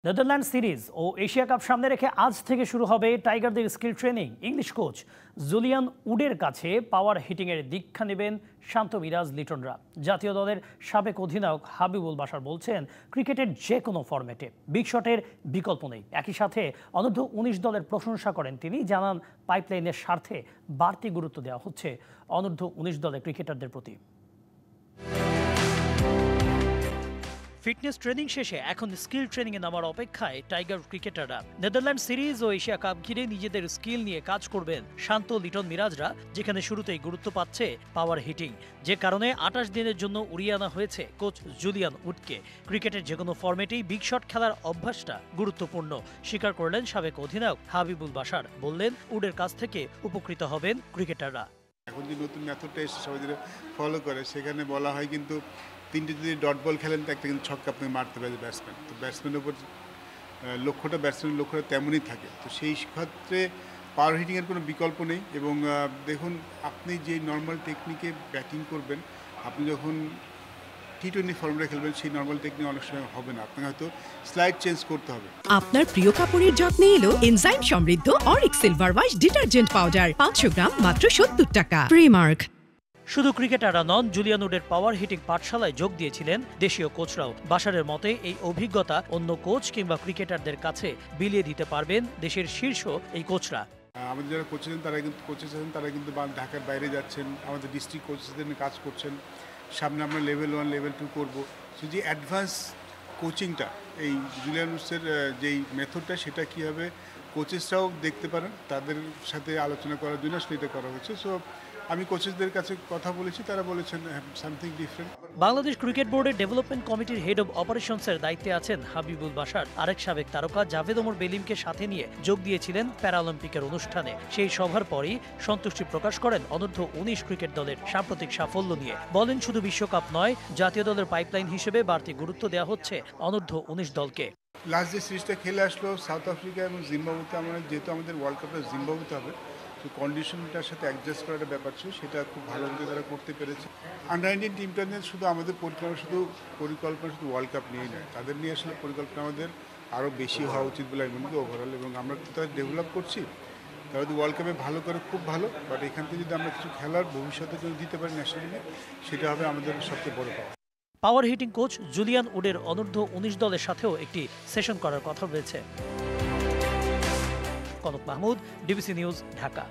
Netherland series ও Asia cup সামনে রেখে আজ থেকে শুরু হবে টাইগারদের skill training. English coach Julian উডের কাছে পাওয়ার হিটিংয়ের দীক্ষা নেবেন শান্ত মিরাজ লিটনরা। জাতীয় দলের সাবেক অধিনায়ক হাবিবুল বাশার বলছেন, ক্রিকেটের যে কোনো ফরম্যাটে বিগ শটের বিকল্প নেই। একই সাথে অনূর্ধ্ব ১৯ দলের প্রশংসা করেন তিনি। জানান, পাইপলাইনের স্বার্থে বাড়তি গুরুত্ব দেওয়া হচ্ছে অনূর্ধ্ব ১৯ দলের ক্রিকেটারদের প্রতি। ফিটনেস ট্রেনিং শেষে এখন স্কিল ট্রেনিংয়ে নামার অপেক্ষায় টাইগার ক্রিকেটাররা। নেদারল্যান্ড সিরিজ ও এশিয়া কাপ ঘিরে নিজেদের স্কিল নিয়ে কাজ করবেন শান্ত লিটন মিরাজরা, যেখানে শুরুতেই গুরুত্ব পাচ্ছে পাওয়ার হিটিং। যে কারণে ২৮ দিনের জন্য উড়িয়ে আনা হয়েছে কোচ জুলিয়ান উডকে। ক্রিকেটের যে কোনো ফরম্যাটেই বিগ শট খেলার অভ্যাসটা গুরুত্বপূর্ণ স্বীকার করলেন সাবেক অধিনায়ক হাবিবুল বাশার। বললেন, উডের কাছ থেকে উপকৃত হবেন ক্রিকেটাররা। এখন যে নতুন মেথডটা এসে সবাই যেটা ফলো করে, সেখানে বলা হয় কিন্তু তিনটে যদি ডট বল খেলেন তো একটা কিন্তু ছক্কা আপনাকে মারতে পারে ব্যাটসম্যান। তো ব্যাটসম্যানের উপর ব্যাটসম্যানের লক্ষ্যটা তেমনই থাকে। তো সেই ক্ষেত্রে পাওয়ার হিটিংয়ের কোনো বিকল্প নেই। এবং দেখুন, আপনি যে নর্মাল টেকনিকে ব্যাটিং করবেন, আপনি যখন টি-20 ফর্মে খেলবেন, সেই নর্মাল টেকনিক অনেক সময় হবে না, আপনাকে হয়তো স্লাইড চেঞ্জ করতে হবে। আপনার প্রিয় কাপড়ের যত্নে এলো এনজাইম সমৃদ্ধ Arik silver wash detergent powder, ৫০০ গ্রাম মাত্র ৭০ টাকা। প্রিমার্ক। শুধু ক্রিকেটাররা নন, জুলিয়ান উডের পাওয়ার হিটিং পাঠশালায় যোগ দিয়েছিলেন দেশীয় কোচরাও। বাশারের মতে, এই অভিজ্ঞতা অন্য কোচ কিংবা ক্রিকেটারদের কাছে বিলিয়ে দিতে পারবেন দেশের শীর্ষ এই কোচরা। আমাদের যারা কোচ আছেন তারা কিন্তু ঢাকার বাইরে যাচ্ছেন, আমাদের ডিস্ট্রিক্ট কোচেসদের নিয়ে কাজ করছেন। সামনে আমরা লেভেল 1 লেভেল 2 করবো। সো যে অ্যাডভান্স কোচিংটা, এই জুলিয়ান উডসের যেই মেথডটা, সেটা কীভাবে কোচেসরাও দেখতে পারেন, তাদের সাথে আলোচনা করার জন্য আসলে এটা করা হচ্ছে। সো আমি কোচেসদের কাছে কথা বলেছি, তারা বলেছেন সামথিং ডিফারেন্ট। বাংলাদেশ ক্রিকেট বোর্ডের ডেভেলপমেন্ট কমিটির হেড অব অপারেশনসের দায়িত্বে আছেন হাবিবুল বাশার। আরেক সাবেক তারকা জাভেদ ওমর বেলিমকে সাথে নিয়ে যোগ দিয়েছিলেন প্যারাঅলিম্পিকের অনুষ্ঠানে। সেই সভার পরই সন্তুষ্টি প্রকাশ করেন অনূর্ধ্ব ১৯ ক্রিকেট দলের সাম্প্রতিক সাফল্য নিয়ে। বলেন, শুধু বিশ্বকাপ নয়, জাতীয় দলের পাইপলাইন হিসেবে বাড়তি গুরুত্ব দেওয়া হচ্ছে অনূর্ধ্ব ১৯ দলকে। লাস্ট যে সিরিজটা খেলে আসলো সাউথ আফ্রিকা এবং জিম্বাবুতে, যেহেতু আমাদের ওয়ার্ল্ড কাপটা জিম্বাবুতে হবে, তো কন্ডিশনটার সাথে অ্যাডজাস্ট করার একটা ব্যাপার ছিল, সেটা খুব ভালোভাবে তারা করতে পেরেছে। আন্ডার-19 টিমটা নিয়ে শুধু আমাদের পরিকল্পনা শুধু ওয়ার্ল্ড কাপ নিয়েই নয়, তাদের নিয়ে আসলে পরিকল্পনা আমাদের আরও বেশি হওয়া উচিত বলে আমি মনে করি ওভারঅল। এবং আমরা তো তাদের ডেভেলপ করছি, তারা যদি ওয়ার্ল্ড কাপে ভালো করে খুব ভালো, বাট এখান থেকে যদি আমরা কিছু খেলার ভবিষ্যতে যদি দিতে পারি ন্যাশনাল টিমে, সেটা হবে আমাদের সবচেয়ে বড় পাওয়া। পাওয়ার হিটিং কোচ জুলিয়ান উডের অনূর্ধ্ব ১৯ দলের সাথেও একটি সেশন করার কথা রয়েছে। Kanak Mahmud, DBC news, Dhaka.